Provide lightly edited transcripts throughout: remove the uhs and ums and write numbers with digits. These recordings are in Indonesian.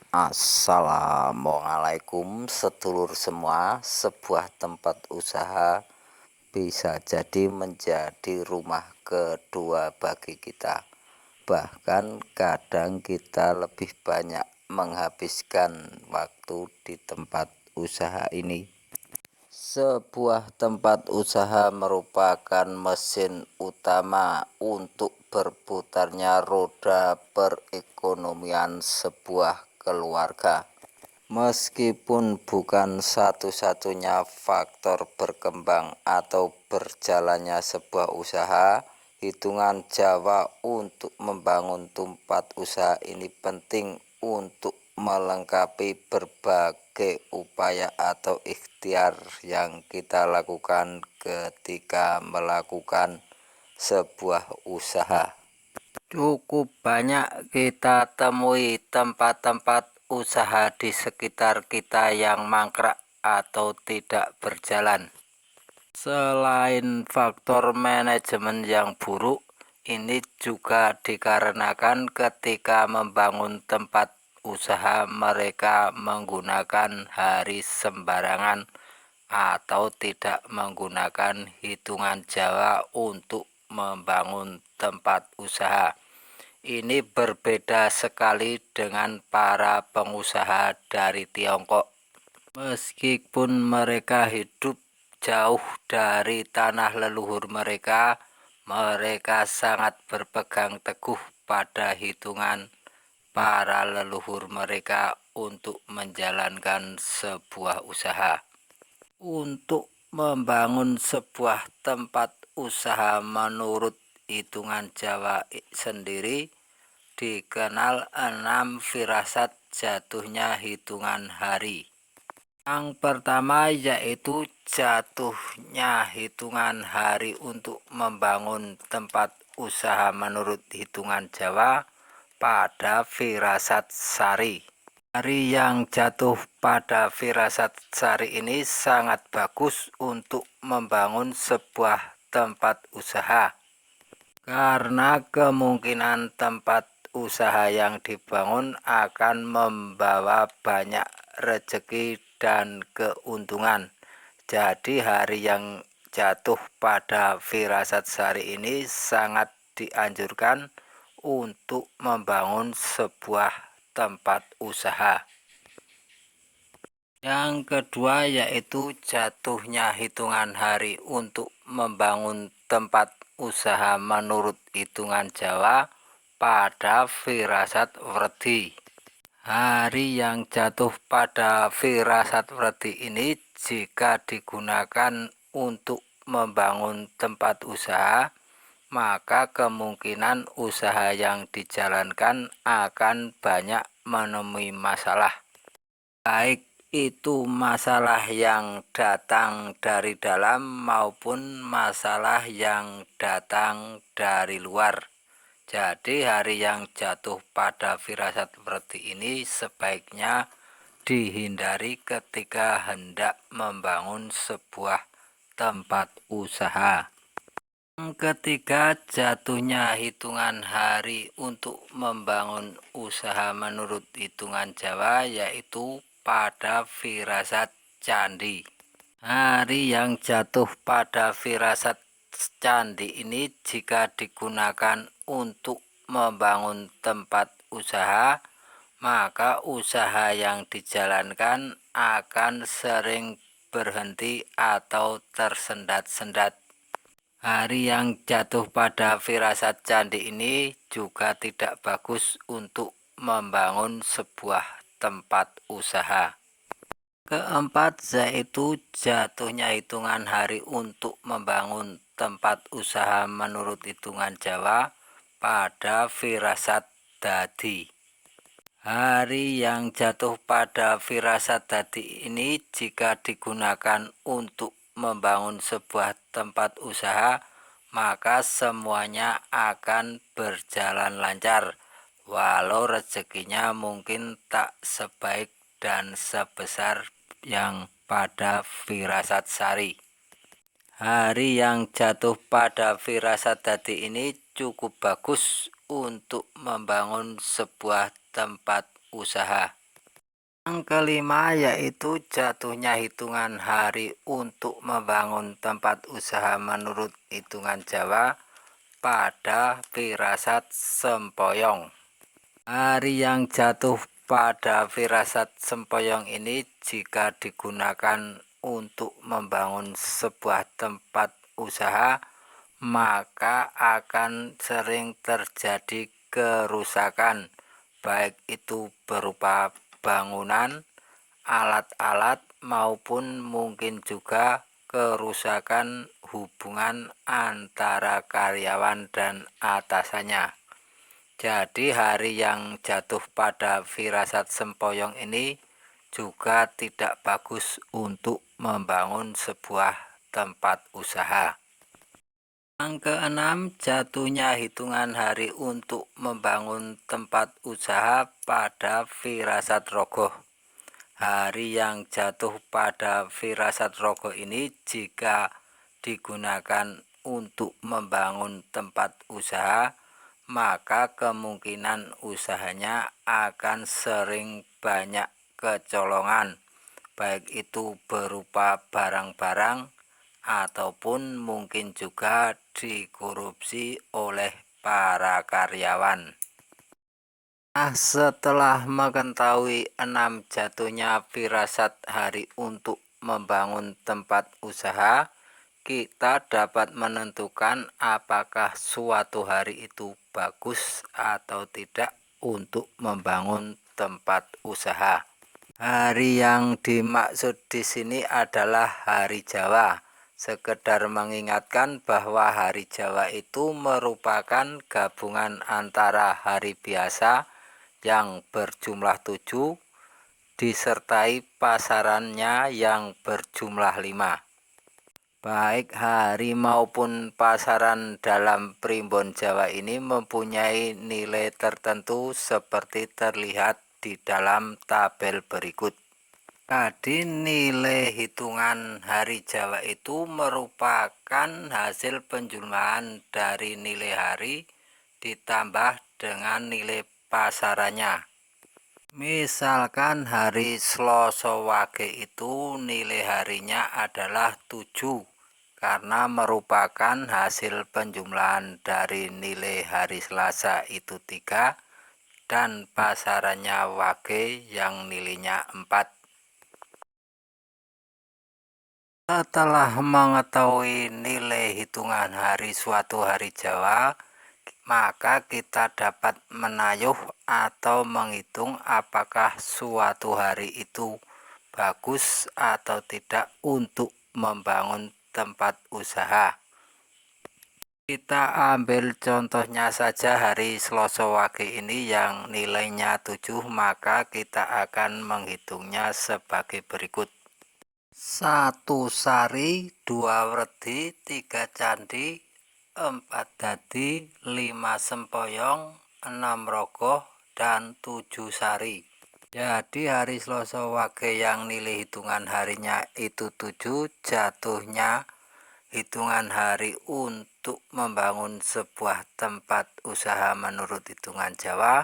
Assalamualaikum sedulur semua. Sebuah tempat usaha bisa jadi menjadi rumah kedua bagi kita. Bahkan kadang kita lebih banyak menghabiskan waktu di tempat usaha ini. Sebuah tempat usaha merupakan mesin utama untuk berputarnya roda perekonomian sebuah keluarga. Meskipun bukan satu-satunya faktor berkembang atau berjalannya sebuah usaha, hitungan Jawa untuk membangun tempat usaha ini penting untuk melengkapi berbagai upaya atau ikhtiar yang kita lakukan ketika melakukan sebuah usaha. Cukup banyak kita temui tempat-tempat usaha di sekitar kita yang mangkrak atau tidak berjalan. Selain faktor manajemen yang buruk, ini juga dikarenakan ketika membangun tempat usaha mereka menggunakan hari sembarangan atau tidak menggunakan hitungan Jawa untuk membangun tempat usaha. Ini berbeda sekali dengan para pengusaha dari Tiongkok. Meskipun mereka hidup jauh dari tanah leluhur mereka, mereka sangat berpegang teguh pada hitungan para leluhur mereka untuk menjalankan sebuah usaha. Untuk membangun sebuah tempat usaha menurut hitungan Jawa sendiri dikenal 6 firasat jatuhnya hitungan hari. Yang pertama yaitu jatuhnya hitungan hari untuk membangun tempat usaha menurut hitungan Jawa pada firasat sari. Hari yang jatuh pada firasat sari ini sangat bagus untuk membangun sebuah tempat usaha, karena kemungkinan tempat usaha yang dibangun akan membawa banyak rezeki dan keuntungan. Jadi hari yang jatuh pada firasat sari ini sangat dianjurkan untuk membangun sebuah tempat usaha. Yang kedua yaitu jatuhnya hitungan hari untuk membangun tempat usaha menurut hitungan Jawa pada firasat Wredi. Hari yang jatuh pada firasat Wredi ini jika digunakan untuk membangun tempat usaha, maka kemungkinan usaha yang dijalankan akan banyak menemui masalah. Baik itu masalah yang datang dari dalam maupun masalah yang datang dari luar. Jadi hari yang jatuh pada firasat seperti ini sebaiknya dihindari ketika hendak membangun sebuah tempat usaha. Yang ketiga, jatuhnya hitungan hari untuk membangun usaha menurut hitungan Jawa yaitu pada firasat candi. Hari yang jatuh pada firasat candi ini jika digunakan untuk membangun tempat usaha, maka usaha yang dijalankan akan sering berhenti atau tersendat-sendat. Hari yang jatuh pada firasat candi ini juga tidak bagus untuk membangun sebuah tempat usaha. Keempat yaitu jatuhnya hitungan hari untuk membangun tempat usaha menurut hitungan Jawa pada firasat dadi. Hari yang jatuh pada firasat dadi ini jika digunakan untuk membangun sebuah tempat usaha, maka semuanya akan berjalan lancar, walau rezekinya mungkin tak sebaik dan sebesar yang pada firasat sari. Hari yang jatuh pada firasat dadi ini cukup bagus untuk membangun sebuah tempat usaha. Yang kelima yaitu jatuhnya hitungan hari untuk membangun tempat usaha menurut hitungan Jawa pada firasat sempoyong. Hari yang jatuh pada firasat sempoyong ini jika digunakan untuk membangun sebuah tempat usaha, maka akan sering terjadi kerusakan, baik itu berupa bangunan, alat-alat, maupun mungkin juga kerusakan hubungan antara karyawan dan atasannya. Jadi hari yang jatuh pada firasat sempoyong ini juga tidak bagus untuk membangun sebuah tempat usaha. Yang keenam, jatuhnya hitungan hari untuk membangun tempat usaha pada firasat rogoh. Hari yang jatuh pada firasat rogoh ini jika digunakan untuk membangun tempat usaha, maka kemungkinan usahanya akan sering banyak kecolongan, baik itu berupa barang-barang ataupun mungkin juga dikorupsi oleh para karyawan. Nah, setelah mengetahui 6 jatuhnya firasat hari untuk membangun tempat usaha, kita dapat menentukan apakah suatu hari itu bagus atau tidak untuk membangun tempat usaha. Hari yang dimaksud di sini adalah hari Jawa. Sekedar mengingatkan bahwa hari Jawa itu merupakan gabungan antara hari biasa yang berjumlah 7 disertai pasarannya yang berjumlah 5. Baik hari maupun pasaran dalam primbon Jawa ini mempunyai nilai tertentu seperti terlihat di dalam tabel berikut. Tadi nilai hitungan hari Jawa itu merupakan hasil penjumlahan dari nilai hari ditambah dengan nilai pasarannya. Misalkan hari Selasa Wage itu nilai harinya adalah 7 karena merupakan hasil penjumlahan dari nilai hari Selasa itu 3 dan pasarannya Wage yang nilainya 4. Setelah mengetahui nilai hitungan hari suatu hari Jawa, maka kita dapat menayuh atau menghitung apakah suatu hari itu bagus atau tidak untuk membangun tempat usaha. Kita ambil contohnya saja hari Selasa Wage ini yang nilainya 7, maka kita akan menghitungnya sebagai berikut. 1 sari, 2 werdi, 3 candi, 4 dadi, 5 sempoyong, 6 rogoh, dan 7 sari. Jadi hari Selasa Wage yang nilai hitungan harinya itu 7, jatuhnya hitungan hari untuk membangun sebuah tempat usaha menurut hitungan Jawa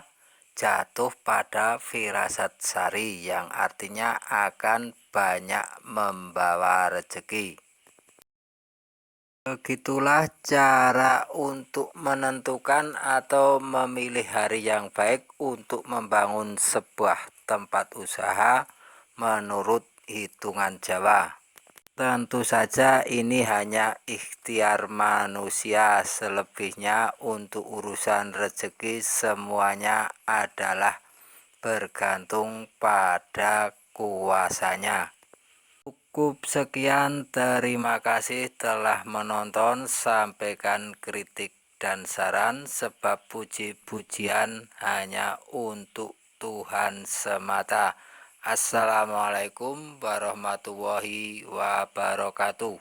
jatuh pada firasat sari yang artinya akan banyak membawa rezeki. Begitulah cara untuk menentukan atau memilih hari yang baik untuk membangun sebuah tempat usaha menurut hitungan Jawa. Tentu saja ini hanya ikhtiar manusia, selebihnya untuk urusan rezeki semuanya adalah bergantung pada kuasanya. Cukup sekian, terima kasih telah menonton. Sampaikan kritik dan saran sebab puji-pujian hanya untuk Tuhan semata. Assalamualaikum warahmatullahi wabarakatuh.